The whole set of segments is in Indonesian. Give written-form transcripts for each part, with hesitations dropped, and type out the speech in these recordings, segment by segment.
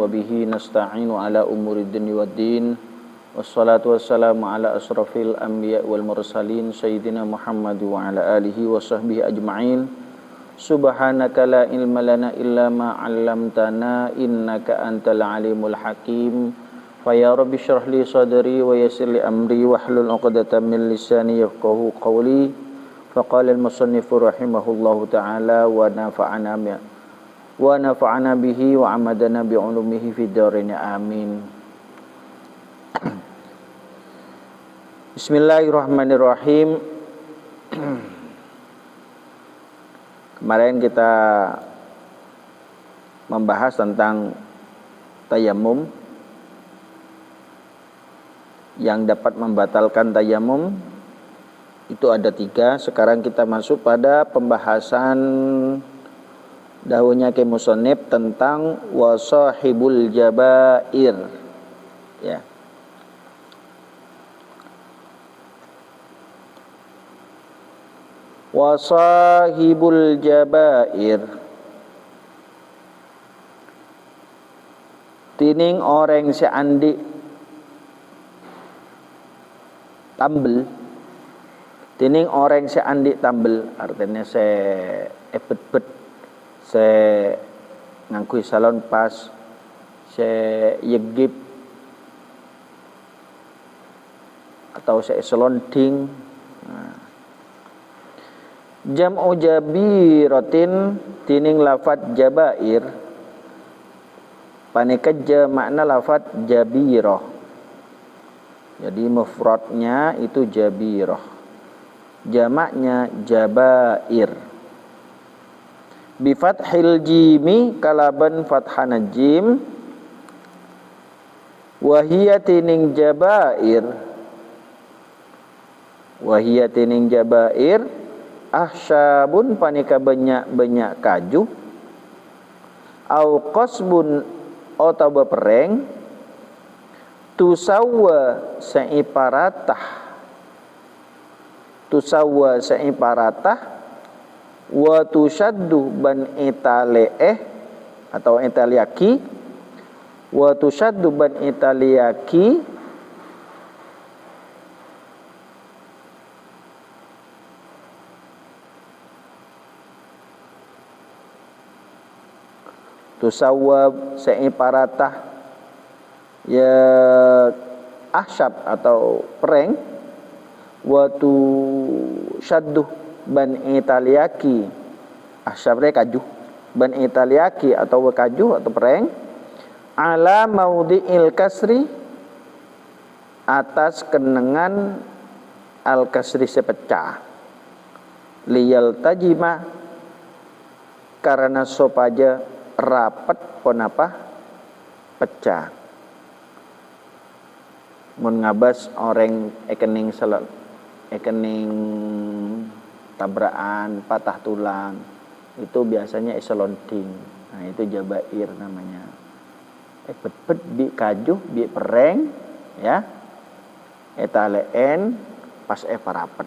wa bihi nasta'inu ala umuri dunya waddin. Wassalatu wassalamu ala asrafil anbiya wal mursalin sayyidina Muhammad wa ala alihi wa sahbihi ajma'in. Subhanaka la ilma lana illa ma 'allamtana innaka antal alimul hakim. Fa ya rabbi shrah li sadri wa yassir li amri wahlul 'uqdatam min lisani yafqahu qawli. Faqala al-musannif rahimahullahu ta'ala wa nafa'ana bihi wa amadana bi 'ulumihi fid dharain amin. Bismillahirrahmanirrahim. Kemarin kita membahas tentang tayamum yang dapat membatalkan tayamum. Itu ada 3. Sekarang kita masuk pada pembahasan dahulunya ke musannif tentang wasahibul jabair. Ya. Wasahibul jabair, tining orang seandi tambel, tining orang seandi tambel, artinya se epet-bet, se ngangkui salon pas, se yegip atau se selonding. Jam'u jabiratin, tining lafat jabair, panikaja makna lafat jabirah. Jadi mufradnya itu jabirah, jamaknya jabair. Bi fathil jimi, kalaban fathana jim. Wahia tining jabair, wahia tining jabair, ahsyabun panika banyak kaju, au qasbun atau bepereng, tusawwa seiparatah, tusawwa seiparatah, wa tushaddu ban italeeh atau italiaki, wa tushaddu ban italiaki, tusawwab seiparatah ya ahsyab atau pereng, watu syadduh ban italiaki, ahsyabnya kaju, ban italiaki atau kaju atau pereng, ala maudhi'il kasri, atas kenengan al kasri sepecah, liyal tajima, karena sopaja rapat pon apa pecah. Mun ngabas orang ekening selot, ekening tabrakan patah tulang, itu biasanya eselonting. Nah itu jabair namanya. Bet bi kajuh bi pereng ya, etaleen pas parapet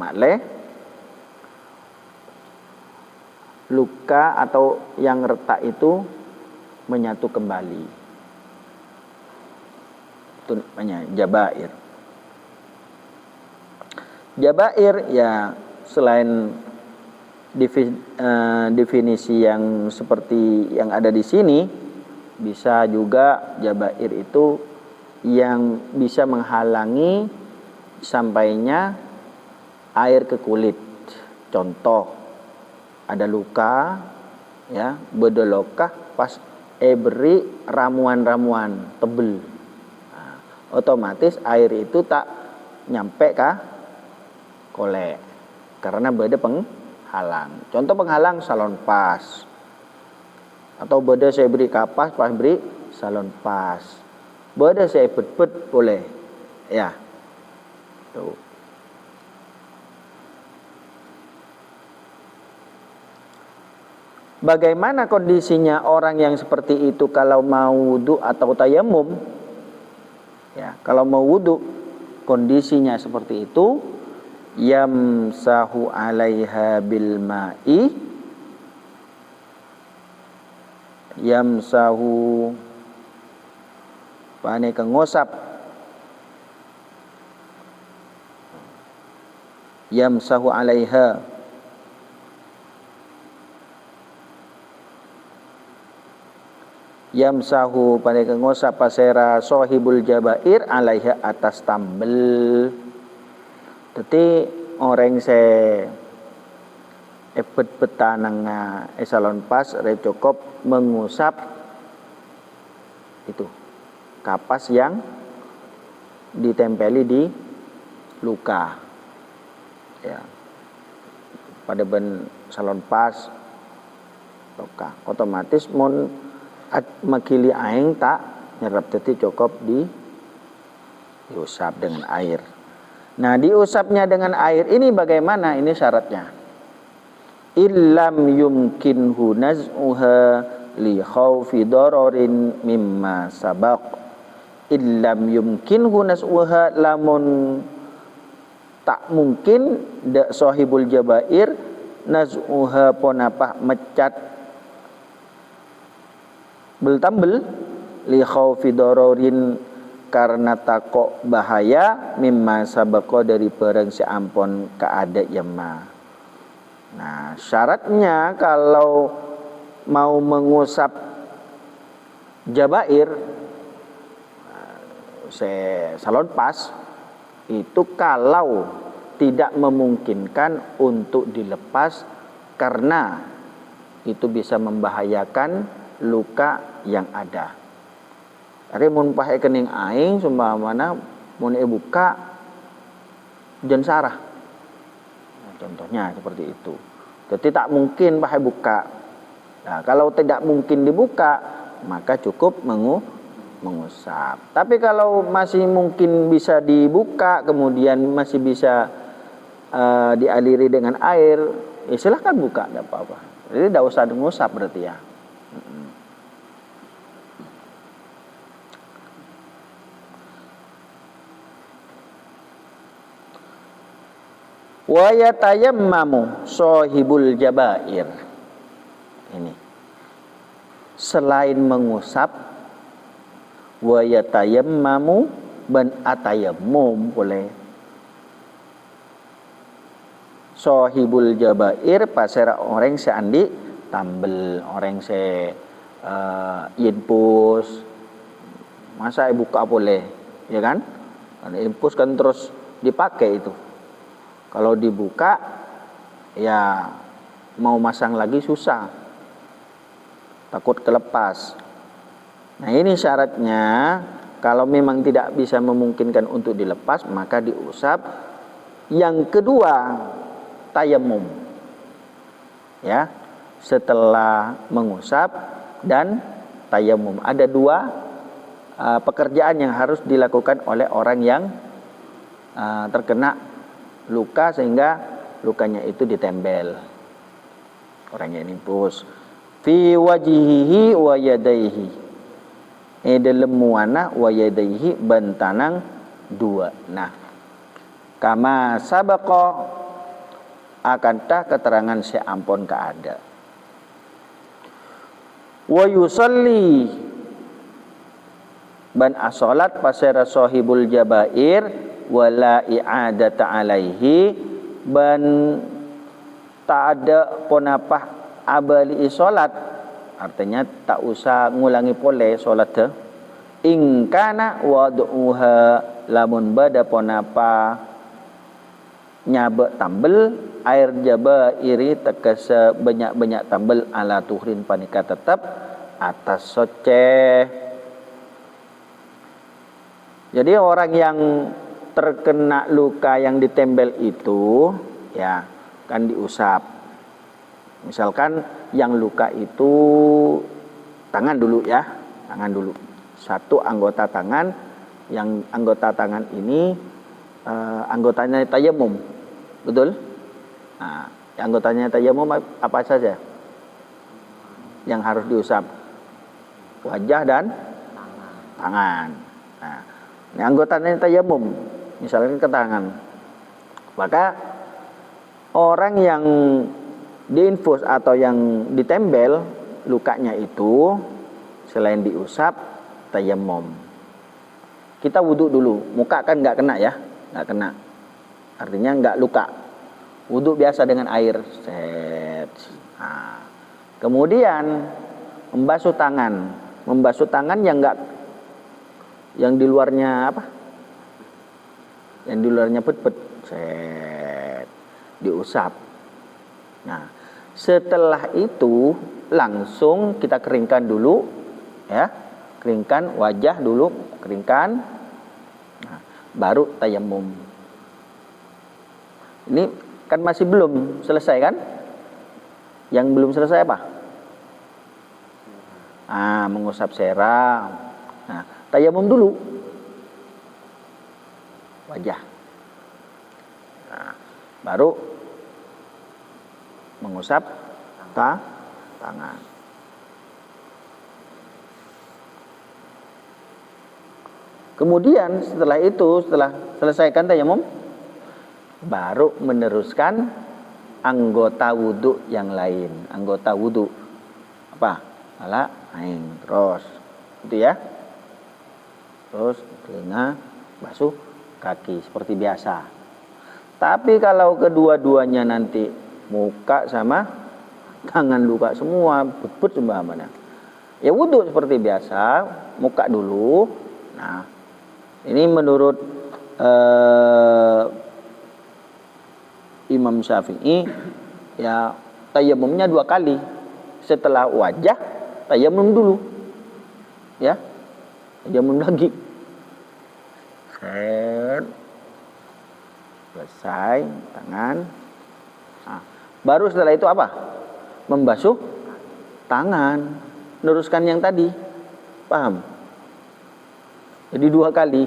makle luka atau yang retak itu menyatu kembali. Itu namanya jabair. Jabair ya selain definisi yang seperti yang ada di sini, bisa juga jabair itu yang bisa menghalangi sampainya air ke kulit. Contoh, ada luka ya, bedolokah pas beri ramuan-ramuan tebel, nah, otomatis air itu tak nyampe kah kolek karena beda penghalang. Contoh penghalang salon pas, atau beda saya beri kapas pas beri salon pas, beda saya bet-bet boleh ya tuh. Bagaimana kondisinya orang yang seperti itu kalau mau wudu atau tayamum? Ya, kalau mau wudu kondisinya seperti itu, yamsahu 'alaiha bil ma'i, Yamsahu pane ngosap. Yamsahu alaiha. Yamsahu pane ngosap pasera sahibul jabair alaiha atas tambel. Dadi orang se epet petananga esalon pas re cukup mengusap itu kapas yang ditempeli di luka ya pada ben salon pas luka otomatis mon makili aing tak nyerap teti cukup diusap dengan air. Nah, diusapnya dengan air ini bagaimana? Ini syaratnya. Illam yumkinhu naz'uha li khaufi dararin mimma sabaq. Illam yumkinhu naz'uha lamun tak mungkin da sahibul jabair naz'uha ponapah mecat beltambel li khaufi dararin karena takok bahaya mimma sabaqo dari barang seampun keada yama. Nah, syaratnya kalau mau mengusap jabair salon pas itu kalau tidak memungkinkan untuk dilepas karena itu bisa membahayakan luka yang ada. Ari mun pahe kening aing sumpamana mun buka jen sarah. Nah, contohnya seperti itu. Jadi tak mungkin pahe buka. Nah, kalau tidak mungkin dibuka, maka cukup mengusap. Tapi kalau masih mungkin bisa dibuka, kemudian masih bisa dialiri dengan air, ya silahkan buka, tidak apa-apa. Jadi tidak usah mengusap berarti ya. Wa yatayammamu sahibul jabair. Ini. Selain mengusap wa yatayammamu ban atayammum boleh. Sahibul jabair pasera orang seandi tambel, orang se infus. Masa buka boleh, ya kan? Karena infus kan terus dipakai itu. Kalau dibuka ya mau masang lagi susah, takut kelepas. Nah ini syaratnya, kalau memang tidak bisa memungkinkan untuk dilepas maka diusap. Yang kedua tayamum, ya setelah mengusap dan tayamum ada dua pekerjaan yang harus dilakukan oleh orang yang terkena luka sehingga lukanya itu ditembel. Orangnya ini pus fi wajihihi wa yadaihi. Dalam muana wa yadaihi bantanang dua. Nah, kama sabaqa akantah keterangan seampun keada. Wa yusalli ban asolat pasera sahibul jabair wala i'adata alaihi ban tak ada ponapah abali salat, artinya tak usah ngulangi pole salat teh. Ingkana waduha lamun bada ponapa nyabe tambel air jabairi tekesa banyak-banyak tambel ala tuhrin panika tetap atas soceh. Jadi orang yang terkena luka yang ditembel itu ya kan diusap. Misalkan yang luka itu tangan dulu ya, tangan dulu. Satu anggota tangan, yang anggota tangan ini anggotanya tayamum, betul? Nah, anggotanya tayamum apa saja yang harus diusap? Wajah dan tangan. Nah, ini anggotanya tayamum, misalkan ke tangan. Maka orang yang diinfus atau yang ditembel lukanya itu selain diusap, tayamum. Kita wudhu dulu. Muka kan nggak kena ya, nggak kena. Artinya nggak luka. Wudhu biasa dengan air. Set. Nah, kemudian membasuh tangan. Membasuh tangan yang nggak, yang di luarnya apa? Yang di luarnya pet-pet. Set. Diusap. Nah, setelah itu langsung kita keringkan dulu, ya, keringkan wajah dulu, keringkan, nah, baru tayamum. Ini kan masih belum selesai kan? Yang belum selesai apa? Mengusap seram. Nah, tayamum dulu wajah, nah, baru mengusap tangan. Kemudian setelah itu, setelah selesaikan tayamum, baru meneruskan anggota wudhu yang lain. Anggota wudhu apa? Kepala, aing, terus itu ya. Terus telinga, basuh kaki seperti biasa. Tapi kalau kedua-duanya nanti muka sama tangan luka semua, put-put sembahana, ya wudhu seperti biasa, muka dulu. Nah, ini menurut Imam Syafi'i, ya tayamumnya 2 kali. Setelah wajah, tayamum dulu, ya, tayamum lagi. Selesai tangan. Nah, baru setelah itu apa? Membasuh tangan, meneruskan yang tadi. Paham? Jadi 2 kali.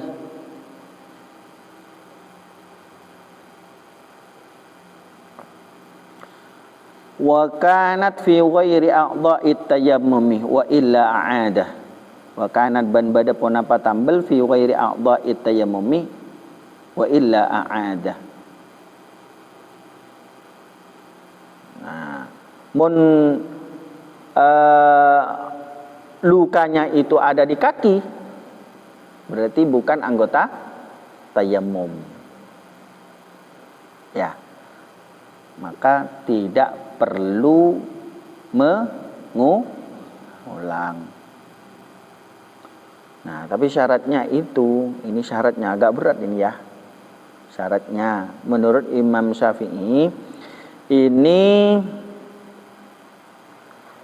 Wa kanat fi ghairi a'dha'it tayammumi wa illa a'adah. Wa kanat ban bada ponapa tambal fi ghairi a'dha'it tayammumi wa illa a'adah. Nah, mun lukanya itu ada di kaki, berarti bukan anggota tayammum. Ya. Maka tidak perlu mengulang. Nah, tapi syaratnya itu, ini syaratnya agak berat ini ya. Syaratnya menurut Imam Syafi'i, ini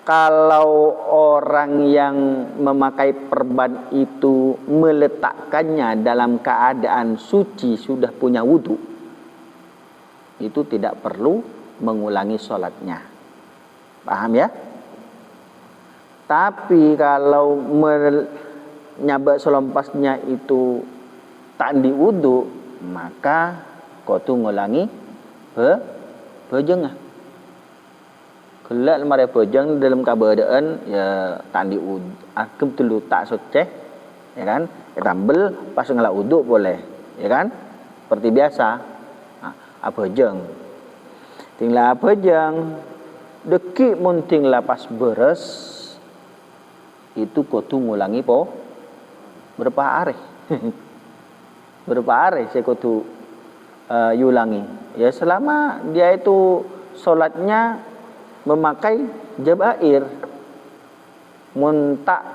kalau orang yang memakai perban itu meletakkannya dalam keadaan suci, sudah punya wudhu, itu tidak perlu mengulangi sholatnya. Paham ya? Tapi kalau nyabak selompasnya itu tak diwudhu, maka kudu ngulangi bejengah. Kelak lemari bejeng dalam keadaan ya tak diwudhu, akem telu tak suci, ya kan? Tambel pas ngelak wudhu boleh, ya kan? Seperti biasa. Bejeng, tinggal bejeng, deki mun tinggal pas beres, itu kudu ngulangi berapa hari? Berapa hari saya kudu yulangi? Ya selama dia itu sholatnya memakai jabair, mun tak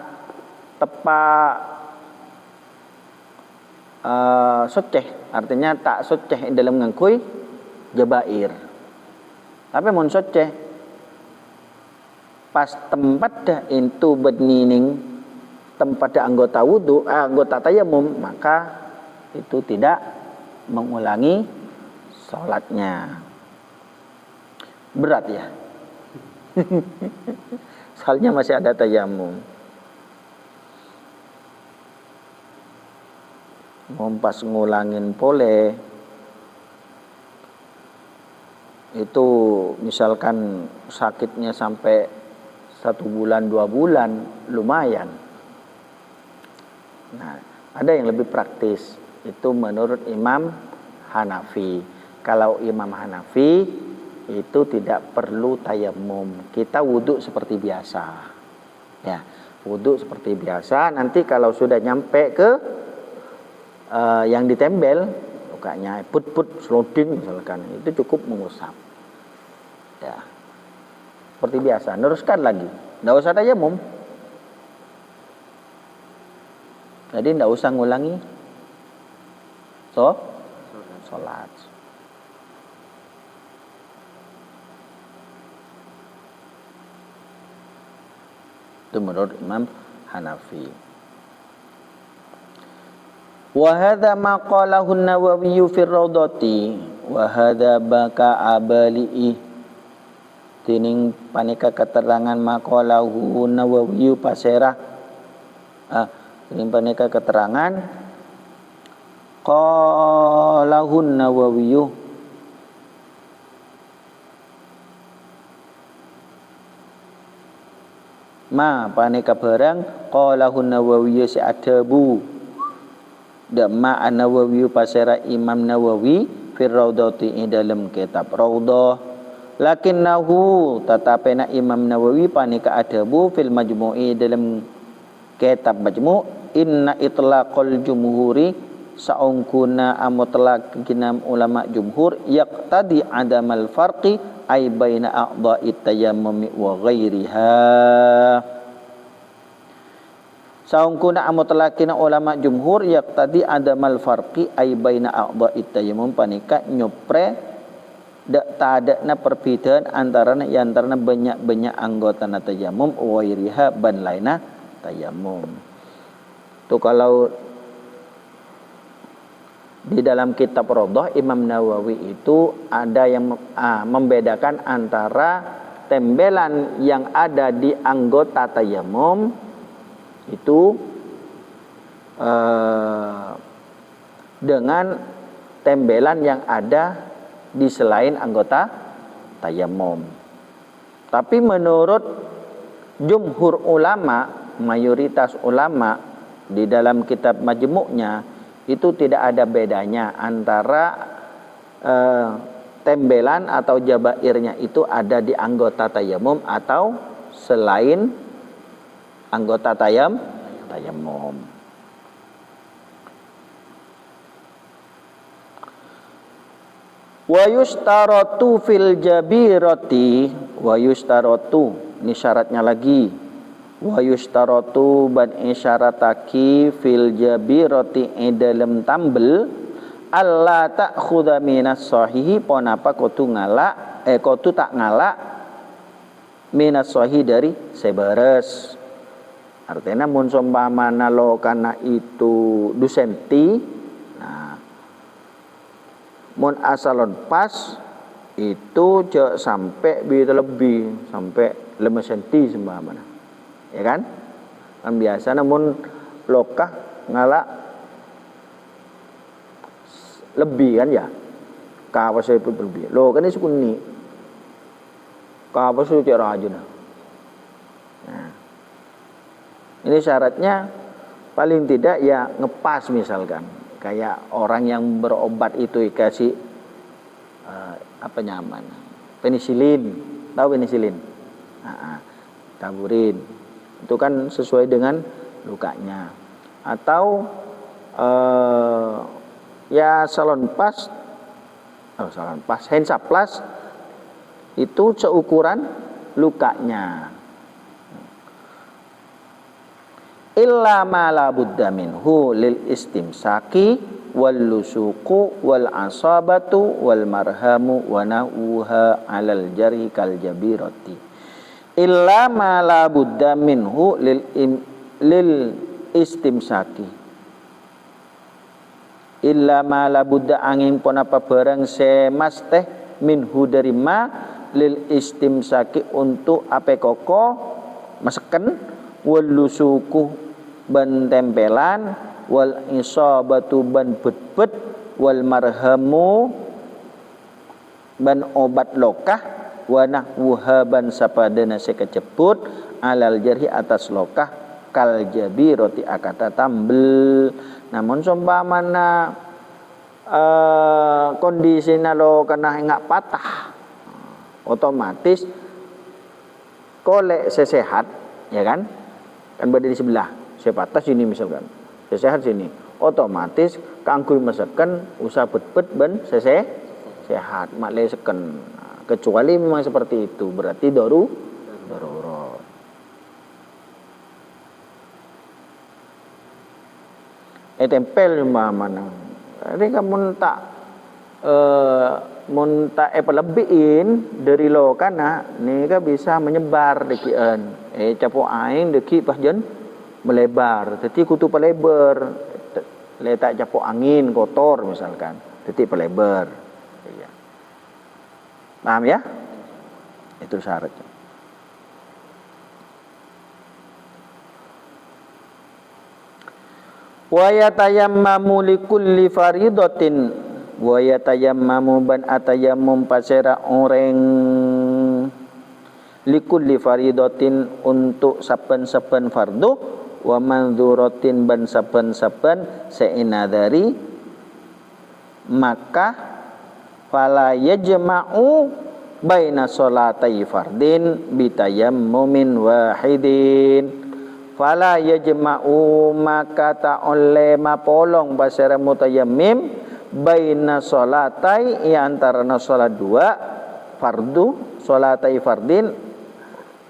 tepat soceh, artinya tak soceh dalam ngangkui jabair. Tapi mun soceh pas tempat dah itu bernining, tempat dah anggota wudhu, anggota tayamum, maka itu tidak mengulangi sholatnya. Berat ya. Soalnya masih ada tayamum. Pas ngulangin boleh, itu misalkan sakitnya sampai 1 bulan 2 bulan, lumayan. Nah, ada yang lebih praktis, itu menurut Imam Hanafi. Kalau Imam Hanafi itu tidak perlu tayamum, kita wudhu seperti biasa. Ya, wudhu seperti biasa. Nanti kalau sudah nyampe ke yang ditempel lukanya, put sloding misalkan, itu cukup mengusap. Ya, seperti biasa. Teruskan lagi. Nggak usah tayamum. Jadi nggak usah ngulangi sholat. Itu menurut Imam Hanafi. Wa hadza ma qalahu an-Nawawi fi ar-Rawdati wa hadza baka abali'i. Tining paneka keterangan maqalahu Nawawi pasera. Tining paneka keterangan qalahu Nawawi ma paneka barang qalahu Nawawi si adabu ma an-Nawawi pasera Imam Nawawi fi Raudhati dalam kitab Raudhah. Lakinnahu tatapena Imam Nawawi panika adabu fil majmu'i dalam kitab majmu' inna itlaqal jumhuri saungkuna amutlaq kinam ulama jumhur yaqtadi adamal farqi ay baina a'dha'it tayammumi wa ghairiha. Saungkuna amutlaqina ulama jumhur yaqtadi adamal farqi ay baina a'dha'it tayammum panika nyopre tak ada perbedaan antara banyak anggota tayamum wairiha ban laina tayamum. Itu kalau di dalam kitab Raudhah Imam Nawawi itu ada yang membedakan antara tembelan yang ada di anggota tayamum itu dengan tembelan yang ada di selain anggota tayamum. Tapi menurut jumhur ulama, mayoritas ulama di dalam kitab majmu'nya itu tidak ada bedanya antara tembelan atau jabairnya itu ada di anggota tayamum atau selain anggota tayamum. Wa yustaratu fil jabirati wa yustaratu, ini syaratnya lagi. Wa yustaratu ban isyarataki fil jabirati dalam tambel alla ta'khudha minas sahihi ponapa kotu ngala kotu tak ngala minas sahihi dari sebares. Artinya mun sompamana lo kana itu 2 senti, mun asalon pas itu sampai bisa lebih sampai 5 cm sembahana, ya kan? Kan biasa namun lokah ngalak lebih kan ya, kawas itu lebih. Lo kan ini sukuni, kawas itu cara aja nah. Ini syaratnya paling tidak ya ngepas misalkan. Kayak orang yang berobat itu dikasih apa nyaman, penisilin, tahu penisilin? Taburin, itu kan sesuai dengan lukanya. Atau ya salon pas, hensaplas itu seukuran lukanya. Illa ma la budda minhu lil istimsaki wal lusuqu wal asabatu wal marhamu wa na'uha 'alal jarhi kal jabirati. Illa ma la budda minhu lil istimsaki. Illa ma la budda angin pun apa barang semas teh minhu dari ma lil istimsaki untuk ape koko masken wal lusuku ban tempelan wal isabatu ban bet-bet wal marhamu ban obat lokah wa nahwuha ban sapadana sekejebut alal jarhi atas lokah kal jabirati akata tambel. Namun seumpamana kondisina lo kana enggak patah, otomatis kolek sesehat, ya kan? kan berada di sebelah, saya patah sini misalkan, saya sehat sini, otomatis kangkui masakan usah bet-bet ben saya sehat mak le seken. Kecuali memang seperti itu berarti darurat. Tempel mana. Jadi kamu tak munta lebihin dari lo kana ni ka bisa menyebar dekian capo aing deki pas jen melebar teti kutu pelebar letak capo angin kotor misalkan teti pelebar ya. Paham ya, itu syaratnya. Wa yatayammamu likulli faridatin wa yatayammamu ban atayammum pasera orang likulli faridatin untuk saben-saben fardu wa mandzuratin ban saben-saben seinadari maka fala yajma'u baina sholatai fardin bitayammumin wahidin. Fala yajma'u maka tak oleh mapolong pasara mutayammim baina sholatai antara salat dua fardu sholatai fardin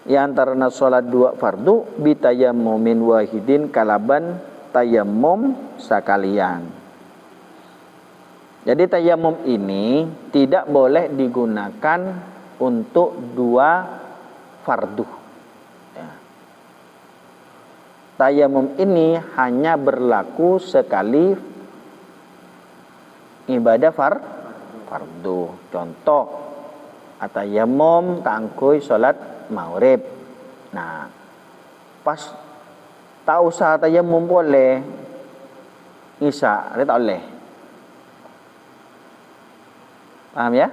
antara salat dua fardu bitayammumin wahidin kalaban tayammum sakalian. Jadi tayammum ini tidak boleh digunakan untuk dua fardu. Ya. Tayammum ini hanya berlaku sekali ibadah fardu. Contoh, atayammum kangkui salat maghrib. Nah, pas tak usah tayammum boleh isya, tak boleh. Paham ya?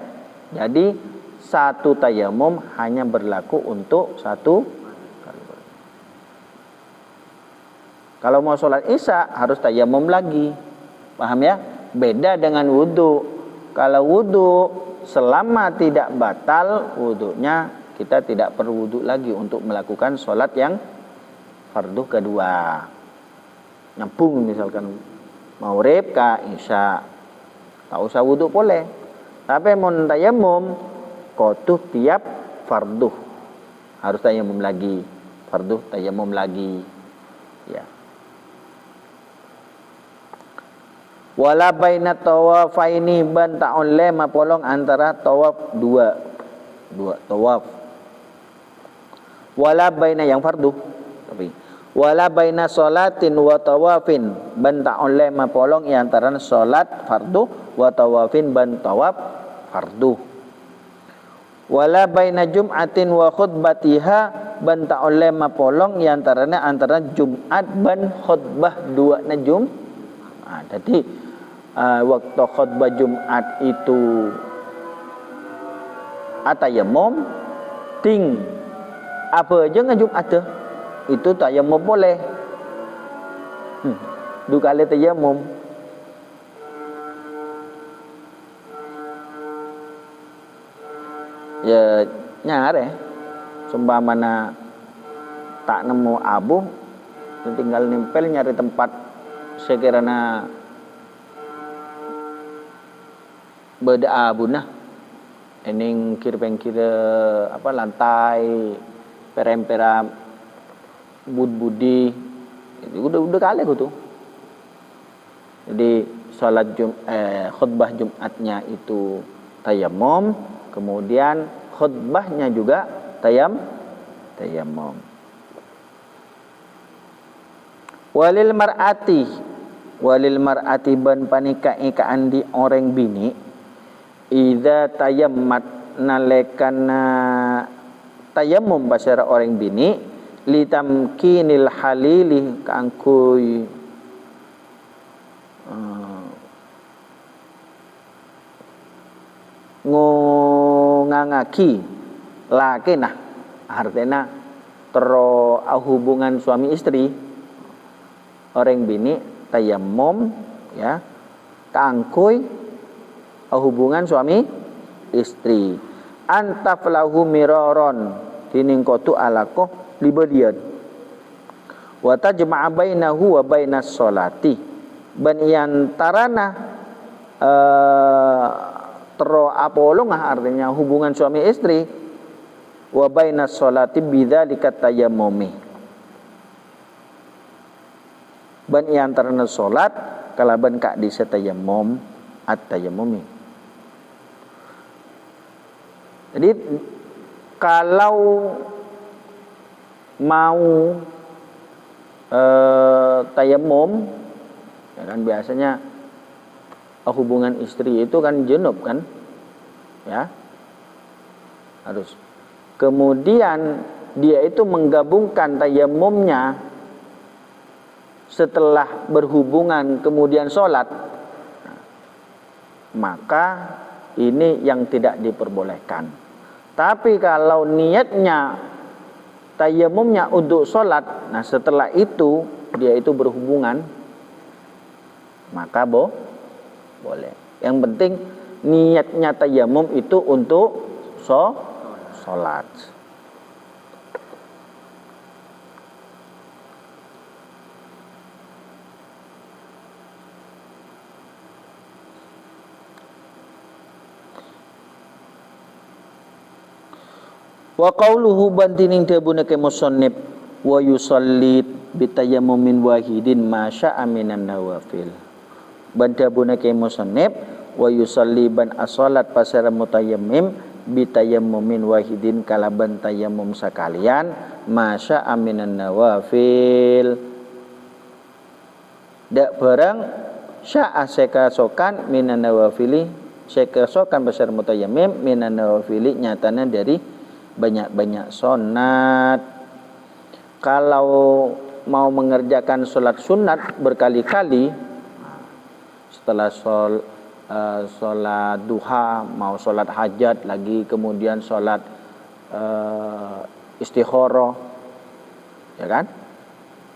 Jadi satu tayammum hanya berlaku untuk satu kali. Kalau mau sholat isya harus tayammum lagi. Paham ya? Beda dengan wudu. Kalau wudu selama tidak batal wudunya, kita tidak perlu wudu lagi untuk melakukan sholat yang fardu kedua. Nyambung misalkan maghrib ka isya. Tak usah wudu boleh. Tapi mun tayammum kotuh tiap fardu harus tayammum lagi, fardu tayammum lagi, ya. Wala baina tawafaini ban ta'oleh mapolong antara tawaf dua tawaf. Wala baina yang fardu, tapi wala baina sholatin wa tawafin ban ta'oleh mapolong antara salat fardu wa tawafin ban tawaf fardu. Wala baina jum'atin wa khutbatiha ban ta'oleh mapolong antaranya antara Jumat ban khutbah dua na jadi waktu khutbah Jumat itu atayammum ting apa aja ngan Jumat itu tayammum boleh. Dua kali tayammum. Ya nyare seumpamana tak nemu abu tinggal nempel nyari tempat sekiranya beda abu nah ini kira-kira apa lantai perempera budi itu udah kali aku tuh. Jadi salat khutbah Jumatnya itu tayammum, kemudian khutbahnya juga tayammum. Walil mar'ati ban panika ikaan di orang bini idza tayammat nalekana tayammum basara orang bini litamkinil halili kangkui ngangaki laki nah artinya tero hubungan suami istri orang bini tayammum ya kangkui hubungan suami istri antaflahu miraron tining kotu alakoh libadian wa tajma'a bainahu wa bainas sholati ban iantarana tero apolongah artinya hubungan suami istri wa bainas sholati bidzalika tayammumi ban iantarana salat kalaban ka di tayammum at-tayammumi. Jadi kalau mau tayammum ya kan biasanya hubungan istri itu kan junub kan ya harus kemudian dia itu menggabungkan tayammumnya setelah berhubungan kemudian sholat, maka ini yang tidak diperbolehkan. Tapi kalau niatnya tayammumnya untuk sholat, nah setelah itu dia itu berhubungan, maka boleh. Yang penting niatnya tayammum itu untuk sholat. Wa qauluhu bantining tabuna ke musannif wa yusallit bitayammumin wahidin ma sya'a minan nawafil. Bantabuna ke musannif wa yusalli ban as-salat pasara mutayammim bitayammumin wahidin kalaban tayammum sakalian ma sya'a minan nawafil. Dak barang sya'a sekasokan minan nawafili sekasokan pasara mutayammim minan nawafili nyatana dari banyak-banyak sunat. Kalau mau mengerjakan sholat sunat berkali-kali setelah sholat duha, mau sholat hajat lagi, kemudian sholat istikharah, ya kan?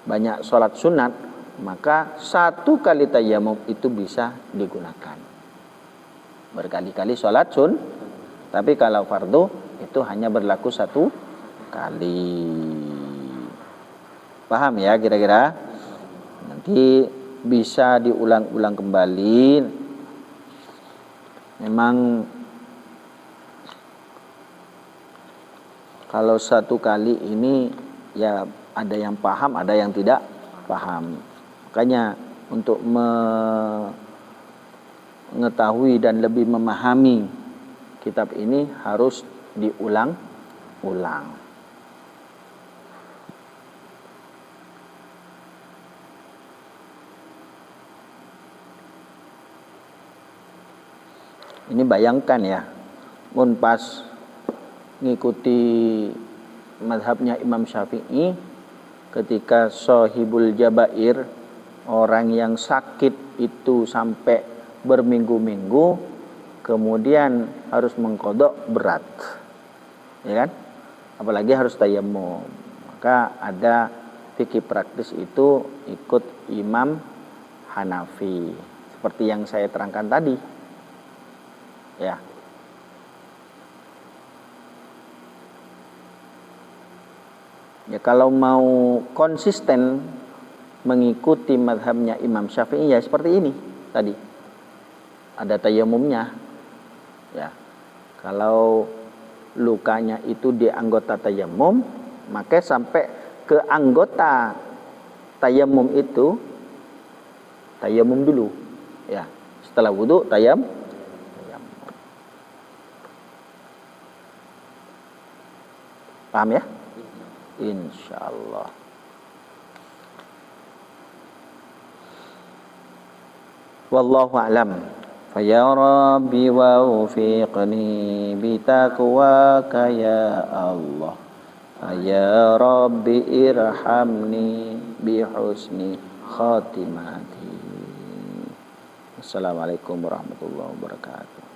Banyak sholat sunat, maka satu kali tayammum itu bisa digunakan. Berkali-kali sholat tapi kalau fardu itu hanya berlaku satu kali. Paham ya kira-kira? Nanti bisa diulang-ulang kembali. Memang kalau satu kali ini ya ada yang paham, ada yang tidak paham. Makanya untuk mengetahui dan lebih memahami kitab ini harus diulang-ulang. Ini bayangkan ya, mun pas ngikuti mazhabnya Imam Syafi'i ketika Shahibul Jabair, orang yang sakit itu sampai berminggu-minggu kemudian harus mengqadha berat. Ya kan? Apalagi harus tayammum. Maka ada fikih praktis itu ikut Imam Hanafi. Seperti yang saya terangkan tadi. Ya. Ya kalau mau konsisten mengikuti mazhabnya Imam Syafi'i ya seperti ini tadi. Ada tayammumnya. Ya. Kalau lukanya itu di anggota tayammum, maka sampai ke anggota tayammum itu tayammum dulu. Ya, setelah wudu tayammum. Paham ya? Insyaallah. Wallahu a'lam. Faya Rabbi waufiqni bitaqwaka ya Allah. Faya Rabbi irhamni bihusni khatimati. Assalamualaikum warahmatullahi wabarakatuh.